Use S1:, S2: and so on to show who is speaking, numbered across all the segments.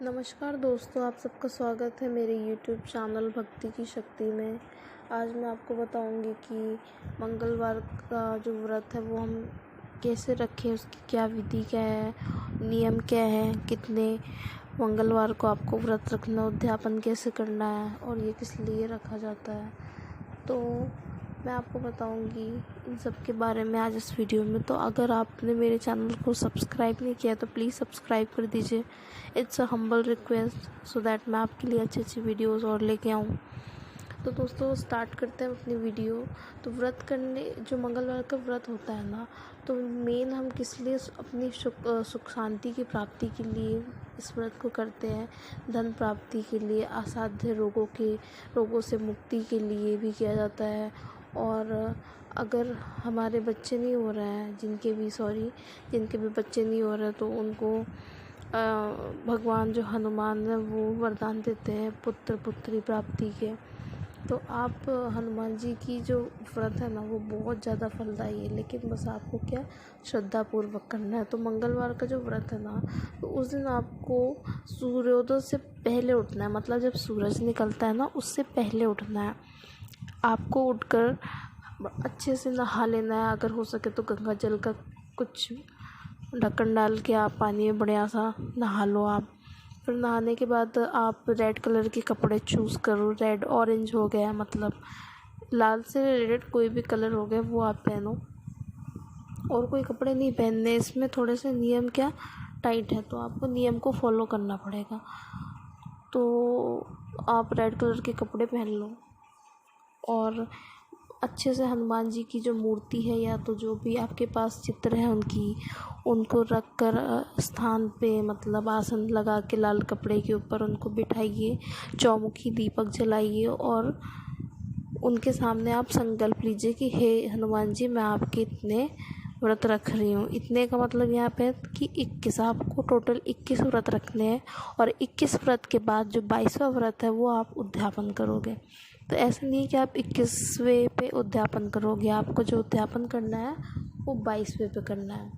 S1: नमस्कार दोस्तों, आप सबका स्वागत है मेरे यूट्यूब चैनल भक्ति की शक्ति में। आज मैं आपको बताऊंगी कि मंगलवार का जो व्रत है वो हम कैसे रखें, उसकी क्या विधि क्या है, नियम क्या है, कितने मंगलवार को आपको व्रत रखना, उद्यापन कैसे करना है और ये किस लिए रखा जाता है। तो मैं आपको बताऊंगी इन सब के बारे में आज इस वीडियो में। तो अगर आपने मेरे चैनल को सब्सक्राइब नहीं किया तो प्लीज़ सब्सक्राइब कर दीजिए। It's a humble request so that मैं आपके लिए अच्छी अच्छी वीडियोस और लेके आऊँ। तो दोस्तों स्टार्ट करते हैं अपनी वीडियो। तो व्रत करने, जो मंगलवार का व्रत होता है ना, तो मेन हम किस लिए अपनी सुख शांति की प्राप्ति के लिए इस व्रत को करते हैं। धन प्राप्ति के लिए, असाध्य रोगों से मुक्ति के लिए भी किया जाता है। और अगर हमारे बच्चे नहीं हो रहे हैं, जिनके भी बच्चे नहीं हो रहे, तो उनको भगवान जो हनुमान है वो वरदान देते हैं पुत्र पुत्री प्राप्ति के। तो आप हनुमान जी की जो व्रत है ना वो बहुत ज़्यादा फलदायी है, लेकिन बस आपको क्या श्रद्धापूर्वक करना है। तो मंगलवार का जो व्रत है ना, तो उस दिन आपको सूर्योदय से पहले उठना है। मतलब जब सूरज निकलता है ना, उससे पहले उठना है। आपको उठकर अच्छे से नहा लेना है। अगर हो सके तो गंगा जल का कुछ ढक्कन डाल के आप पानी में बढ़िया सा नहा लो आप। फिर नहाने के बाद आप रेड कलर के कपड़े चूज़ करो। रेड ऑरेंज हो गया, मतलब लाल से रिलेटेड कोई भी कलर हो गया वो आप पहनो। और कोई कपड़े नहीं पहनने, इसमें थोड़े से नियम क्या टाइट है, तो आपको नियम को फॉलो करना पड़ेगा। तो आप रेड कलर के कपड़े पहन लो और अच्छे से हनुमान जी की जो मूर्ति है या तो जो भी आपके पास चित्र है उनको रख कर स्थान पे, मतलब आसन लगा के लाल कपड़े के ऊपर उनको बिठाइए। चौमुखी दीपक जलाइए और उनके सामने आप संकल्प लीजिए कि हे हनुमान जी, मैं आपके इतने व्रत रख रही हूँ। इतने का मतलब यहाँ पे कि 21, आपको टोटल 21 व्रत रखने हैं। और 21 व्रत के बाद जो 22वां व्रत है वो आप उद्यापन करोगे। तो ऐसा नहीं है कि आप 21वें पे उद्यापन करोगे, आपको जो उद्यापन करना है वो 22वें पे करना है।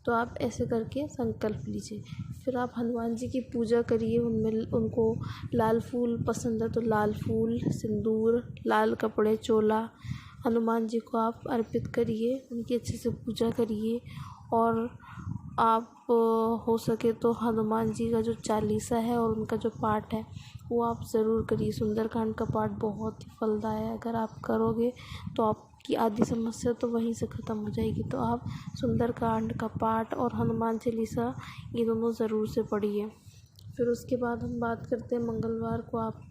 S1: तो आप ऐसे करके संकल्प लीजिए। फिर आप हनुमान जी की पूजा करिए। उनको लाल फूल पसंद है तो लाल फूल, सिंदूर, लाल कपड़े, चोला हनुमान जी को आप अर्पित करिए। उनकी अच्छे से पूजा करिए। और आप हो सके तो हनुमान जी का जो चालीसा है और उनका जो पाठ है वो आप ज़रूर करिए। सुंदरकांड का पाठ बहुत ही फलदायक है। अगर आप करोगे तो आपकी आधी समस्या तो वहीं से ख़त्म हो जाएगी। तो आप सुंदरकांड का पाठ और हनुमान चालीसा ये दोनों ज़रूर से पढ़िए। फिर उसके बाद हम बात करते हैं मंगलवार को आपको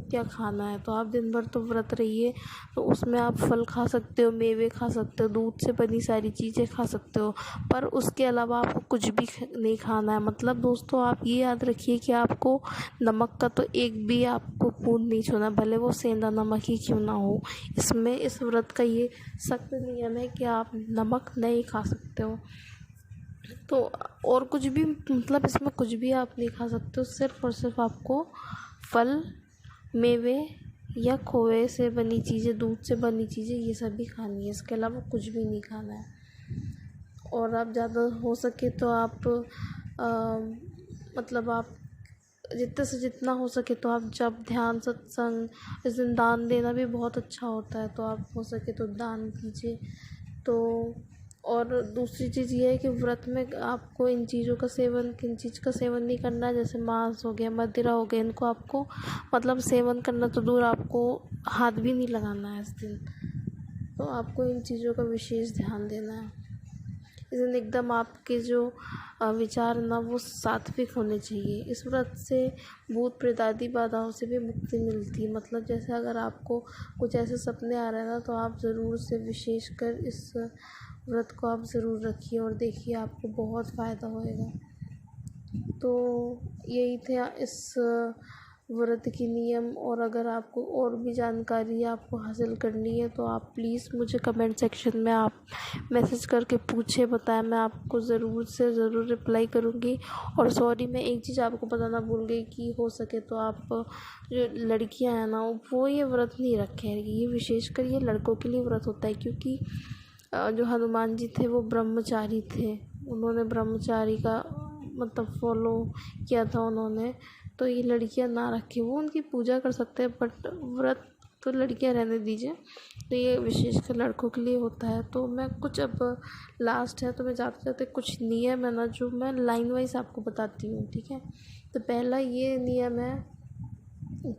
S1: क्या खाना है। तो आप दिन भर तो व्रत रहिए, तो उसमें आप फल खा सकते हो, मेवे खा सकते हो, दूध से बनी सारी चीज़ें खा सकते हो, पर उसके अलावा आपको कुछ भी नहीं खाना है। मतलब दोस्तों आप ये याद रखिए कि आपको नमक का तो एक भी आपको बूंद नहीं छूना, भले वो सेंधा नमक ही क्यों ना हो। इसमें इस व्रत का ये सख्त नियम है कि आप नमक नहीं खा सकते हो। तो और कुछ भी, मतलब इसमें कुछ भी आप नहीं खा सकते हो। सिर्फ़ और सिर्फ आपको फल, मेवे या खोए से बनी चीज़ें, दूध से बनी चीज़ें, ये सब भी खानी है। इसके अलावा कुछ भी नहीं खाना है। और आप ज़्यादा हो सके तो आप मतलब आप जितने से जितना हो सके तो आप जब ध्यान, सत्संग, इस दिन दान देना भी बहुत अच्छा होता है। तो आप हो सके तो दान कीजिए। तो और दूसरी चीज़ ये है कि व्रत में आपको किन चीज़ का सेवन नहीं करना है। जैसे मांस हो गया, मदिरा हो गया, इनको आपको मतलब सेवन करना तो दूर, आपको हाथ भी नहीं लगाना है इस दिन। तो आपको इन चीज़ों का विशेष ध्यान देना है। इस दिन एकदम आपके जो विचार ना वो सात्विक होने चाहिए। इस व्रत से भूत प्रेत आदि बाधाओं से भी मुक्ति मिलती है। मतलब जैसे अगर आपको कुछ ऐसे सपने आ रहे हैं ना, तो आप ज़रूर से विशेषकर इस व्रत को आप ज़रूर रखिए और देखिए आपको बहुत फ़ायदा होएगा। तो यही थे इस व्रत की नियम। और अगर आपको और भी जानकारी आपको हासिल करनी है तो आप प्लीज़ मुझे कमेंट सेक्शन में आप मैसेज करके पूछे, बताएं। मैं आपको ज़रूर से ज़रूर रिप्लाई करूँगी। और सॉरी, मैं एक चीज़ आपको बताना भूल गई कि हो सके तो आप जो लड़कियां हैं ना वो ये व्रत नहीं रखें। ये विशेषकर ये लड़कों के लिए व्रत होता है, क्योंकि जो हनुमान जी थे वो ब्रह्मचारी थे। उन्होंने ब्रह्मचारी का मतलब फॉलो किया था उन्होंने, तो ये लड़कियां ना रखें। वो उनकी पूजा कर सकते हैं बट व्रत तो लड़कियां रहने दीजिए। तो ये विशेषकर लड़कों के लिए होता है। तो मैं कुछ अब लास्ट है तो मैं जाते जाते कुछ नियम है ना जो मैं लाइन वाइज आपको बताती हूँ, ठीक है। तो पहला ये नियम है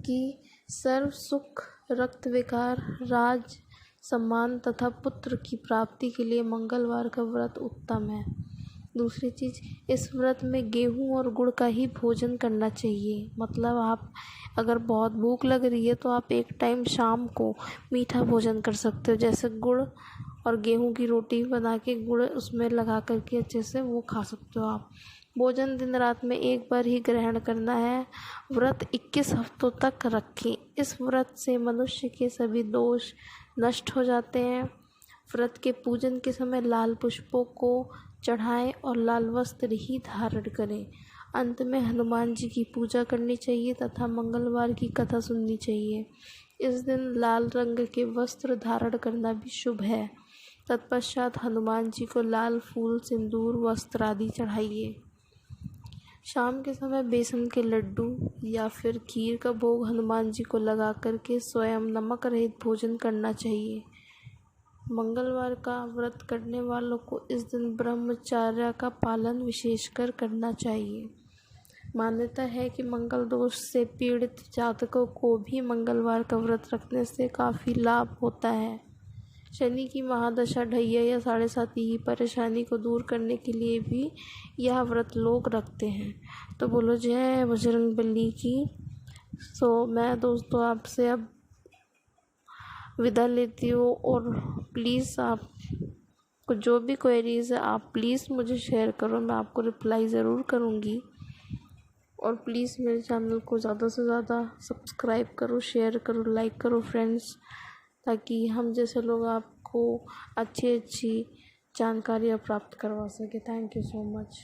S1: कि सर्व सुख, रक्त विकार, राज सम्मान तथा पुत्र की प्राप्ति के लिए मंगलवार का व्रत उत्तम है। दूसरी चीज़, इस व्रत में गेहूँ और गुड़ का ही भोजन करना चाहिए। मतलब आप अगर बहुत भूख लग रही है तो आप एक टाइम शाम को मीठा भोजन कर सकते हो, जैसे गुड़ और गेहूँ की रोटी बना के गुड़ उसमें लगा करके अच्छे से वो खा सकते हो आप। भोजन दिन रात में एक बार ही ग्रहण करना है। व्रत 21 हफ्तों तक रखें। इस व्रत से मनुष्य के सभी दोष नष्ट हो जाते हैं। व्रत के पूजन के समय लाल पुष्पों को चढ़ाएं और लाल वस्त्र ही धारण करें। अंत में हनुमान जी की पूजा करनी चाहिए तथा मंगलवार की कथा सुननी चाहिए। इस दिन लाल रंग के वस्त्र धारण करना भी शुभ है। तत्पश्चात हनुमान जी को लाल फूल, सिंदूर, वस्त्र आदि चढ़ाइए। शाम के समय बेसन के लड्डू या फिर खीर का भोग हनुमान जी को लगा करके स्वयं नमक रहित भोजन करना चाहिए। मंगलवार का व्रत करने वालों को इस दिन ब्रह्मचर्य का पालन विशेषकर करना चाहिए। मान्यता है कि मंगल दोष से पीड़ित जातकों को भी मंगलवार का व्रत रखने से काफ़ी लाभ होता है। शनि की महादशा, ढैया या 7.5 की परेशानी को दूर करने के लिए भी यह व्रत लोग रखते हैं। तो बोलो जय बजरंगबली की। सो मैं दोस्तों आपसे अब विदा लेती हूँ और प्लीज़ आप को जो भी क्वेरीज़ है आप प्लीज़ मुझे शेयर करो, मैं आपको रिप्लाई ज़रूर करूँगी। और प्लीज़ मेरे चैनल को ज़्यादा से ज़्यादा सब्सक्राइब करो, शेयर करो, लाइक करो फ्रेंड्स, ताकि हम जैसे लोग आपको अच्छी जानकारियाँ प्राप्त करवा सकें। Thank you so much.